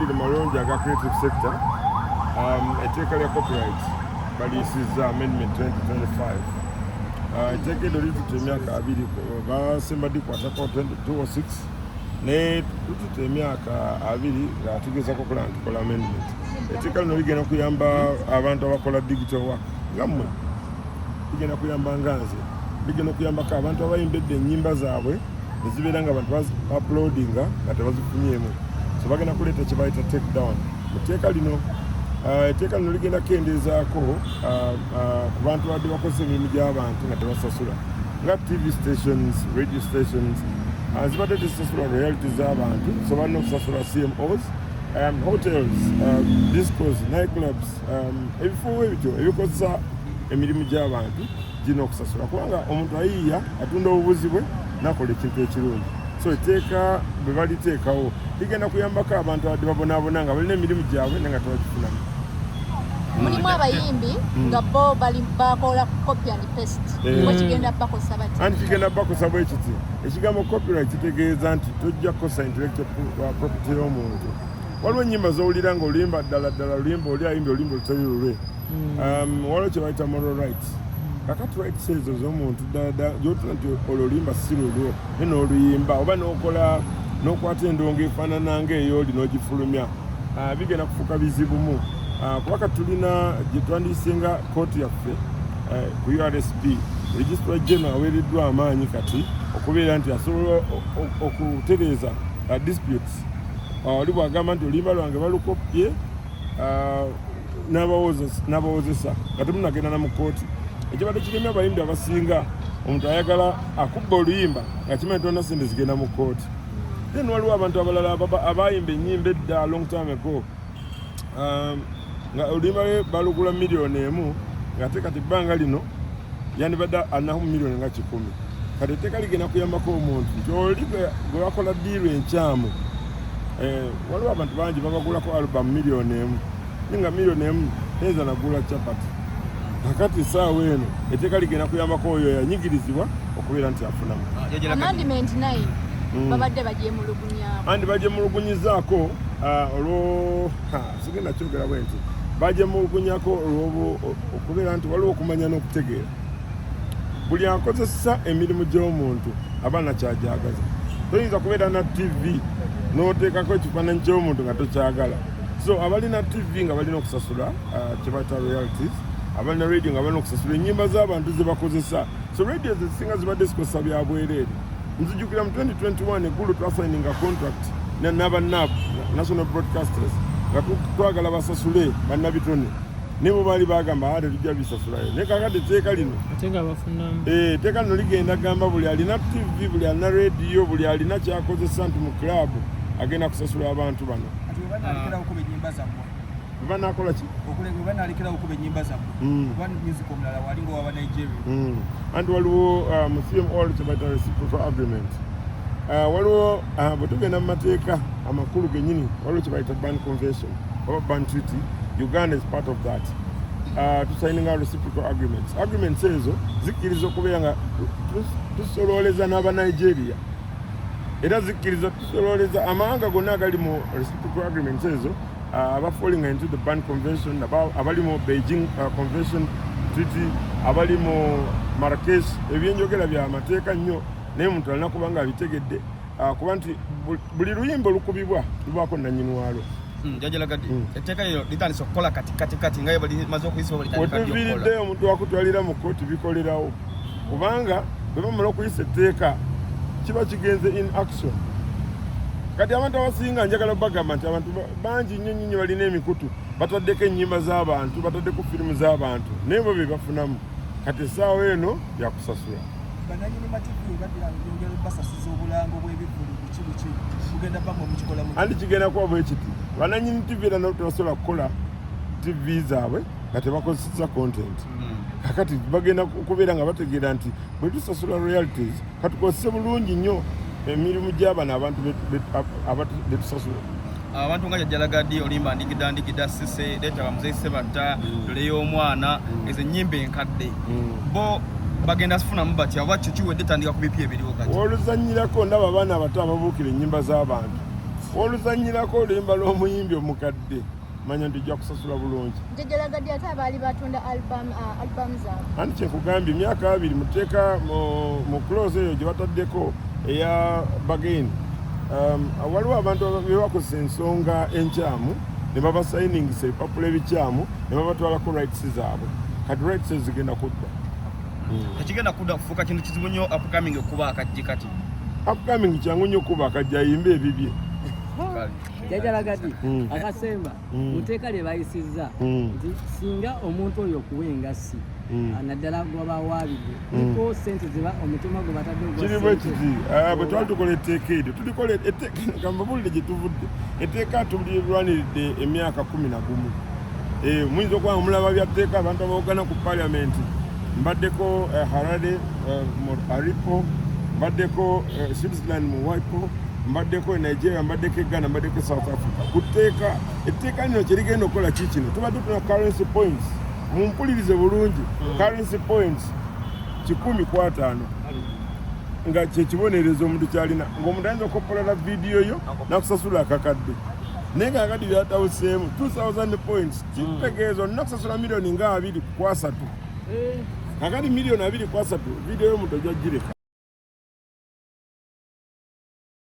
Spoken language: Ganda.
abiri malongi aga creative sector etteeka lya copyright baliisizza amendment 2025 etteeka eryo lituta emyaka 2 basemba dikwatako 2006 ne tututa emyaka 2 nga tugezaako kola ntukola amendment. Etteeka lino ligenda kuyamba abantu abakola digital work ngammwe, ligenda kuyamba nga nze, ligenda kuyambako abantu abayimbedde ennyimba zaabwe nezibeera nga abantu uploadinga nga tebazifunyeemu, so bagenda kuleeta kye bayita take down. Etteeka lino ligenda kukendeezaako ku bantu badde bakozesa emirimu gy'abantu nga tebasasula, nga TV stations, radio stations zibadde tezisasula royalty z'abantu, so balina okusasula CMOs, hotels, discos, nightclubs, ebifo ebityo ebikozesa emirimu gy'abantu girina okusasula, kubanga omuntu ayiiya atunda obubuzi bwe nakola ekintu ekirungi. So etteeka bwe baliteekawo ligenda kuyambako abantu abadde babonaabona nga balina emirimu gyabwe naye nga tebagifunamu. Mulimu abayimbi nga bo bakola copy and paste, kigenda bakosa bati? Anti kigenda bakosa bwe kiti. Ekigambo copyright kitegeeza nti tojja kukosa intellectual property y'omuntu. Waliwo ennyimba z'owulira ng'olimba ddala olimba oli ayimba olimba olutali lulwe. Waliwo kye bayita moral rights. Kakati rights ezo z'omuntu ddala gy'otula nti ololimba si lulwo naye n'oluyimba oba n'okola n'okwata endongo efaanana ng'eyooli n'ogifulumya, bigenda kufuuka bizibumu. Kubaka tulina gye twandiisenga kooti yaffe ku URSP, Registrar General aweereddwa amaanyi kati okubeera nti asobola okutereeza disputes. Oli bw'agamba nti oluyimba lwange balukopye n'abawozesa nga temunagenda na mu kooti. Ekibadde kiremye abayimbi abasinga, omuntu ayagala akubba oluyimba nga kimanyi tolina ssente zigenda mu kooti. Then waliwo abantu abalala abayimba ennyimba edda long time ago, nga oluyimba lwe balugula $1,000,000 nga ate kati ebbanga lino yandibadde anaku $1,000,000 nga 10. Kati etteeka ligenda kuyambako omuntu nti oli gwe bakola ddiiru enkyamu. Waliwo abantu bangi babagulako album $1,000,000 naye nga $1,000,000 teyinza nagula chapati. Kakati essaawa eno etteeka ligenda kuyambako oyo yanyigirizibwa okubeera nti afunamu. Amendment 9 babadde bagyemulugunyaako. Andi bagyemulugunyizaako olwo sigenda kyogera bwe nti bagyemulugunyako olw'obwo okubeera nti waliwo okumanya n'okutegeera. Buli akozesa emirimu gy'omuntu aba nakyajagaza. Toyinza kubeera na TV n'oteekako ekifaananyi ky'omuntu nga tokyagala. So abalina TV nga balina okusasula kye bayita royalties, abalina radio nga balina okusasula ennyimba z'abantu ze bakozesa. So radio ezisinga zibadde zikozesa bya bwereere. Nzijukira mu 2021 eggulu twasayininga contract n'aba NAB, National Broadcasters, nga twagala basasule bannabitone ne bo baali bagamba ate tujja bisasulayo. Naye kakati etteeka lino etteeka lino ligenda gamba buli alina TV, buli alina radio, buli alina kyakozesa nti mu club agenda kusasula abantu bano. Banakola ki? Banalekerawo okuba ennyimba zammwe. One music omulala walinga owa Nigeria. Anti waliwo mu CMO kye bayita reciprocal agreement. Waliwo bwe tugenda mu mateeka amakulu gennyini waliwo kye bayita band convention oba band treaty. Uganda is part of that. Tusayininga reciprocal agreements. Agreements ezo zikkiriza okubeera nga tusolooleza n'aba Nigeria. Era zikkiriza tusolooleza amawanga gonna agali mu reciprocal agreements ezo falling into the band convention, abali mu Beijing convention treaty, abali mu Marrakesh. Ebyenjogera bya mateeka nnyo naye omuntu alina kuba nga abitegedde kuba nti buli luyimba olukubibwa lubaako nannyini waalwo. Jajalagadde etteeka lyo litandise okukola kati nga balimaze okuyisa wetuviiriddeyo omuntu wakutwalira mu kooti bikolerawo, kubanga bwe bamala okuyisa etteeka kiba kigenze in action. Kati abantu abasinga njagala bagamba nti abantu bangi nnyo balina emikutu bataddeko ennyimba z'abantu, bataddeko firimu z'abantu naye bo be bafunamu. Kati essaawa eno yakusasula. Bannannyini mativu baddira ngeri basasiza obulango bw'ebivulu buki kugenda bamu mukikola mu. Andi kigenda kuba bwe kiti. Bannannyini TV era tebasobola kukola TV zaabwe nga tebakozesa content. Kakati bagenda kubeera nga bategeera nti bwe tusasula royalties katukozese bulungi nnyo emirimu gy'abana abantu betusasula. Abantu nga Jajalagadde olimba ndigida sise leta bamuzeyi Sebatta leyo omwana ezo ennyimba enkadde bo bagenda sifunamu batya bwakyo kiwedde tandika ku bipi ebiriwo kati. Oluzannyirako ndaba abaana abato ababuukira ennyimba z'abantu oluzannyirako oluyimba lw'omuyimbi omukadde manya nti ojja kusasula bulungi. Jjajjalagadi ate abaali batunda album zaabwe. Anti kyekugambye emyaka 2 muteeka mu close eyo gye bataddeko eya Bagain. Waliwo abantu be bakozesa ensonga enkyamu ne babasayiningisa ebipapula ebikyamu ne babatwalako rights zaabwe. Kati rights zigenda kudda. Tekigenda kudda kufuuka kintu kizibu nnyo upcoming okuba akajje kati. Upcoming kyangu nnyo kuba akajja ayimba ebibye. Jjajjalagadi akasemba muteeka lye bayisizza nti singa omuntu oyo okuwenga si naddala gwabawaabidde niko sente ziba omutima gwe batadde kiri bwe kiti bwe twali tukola etteeka eryo tulikola kambabulire gye tuvudde etteeka tulirwaniridde emyaka 11 muyinza okuba mulaba byatteeka abantu abawoggana ku paliamenti mbaddeko Harare Aripo mbaddeko Switzerland mu Waipo mbaddeko Nigeria mbaddeko Ghana mbaddeko South Africa kuteeka etteeka lino kye ligenda okukola kikino tuba tufuna currency points mumpulirize bulungi currency points 105 nga kyekibonerezo omuntu kyalina ng'omuntu ayinza okukopola vidiyo yo nakusasula akakadde naye nga kakati byatawuseemu 2000 points kitegeeza olina kusasula miliyoni nga 2 ku 3 kakati miliyoni 2 ku 3 vidiyo y'omuntu ojja gireka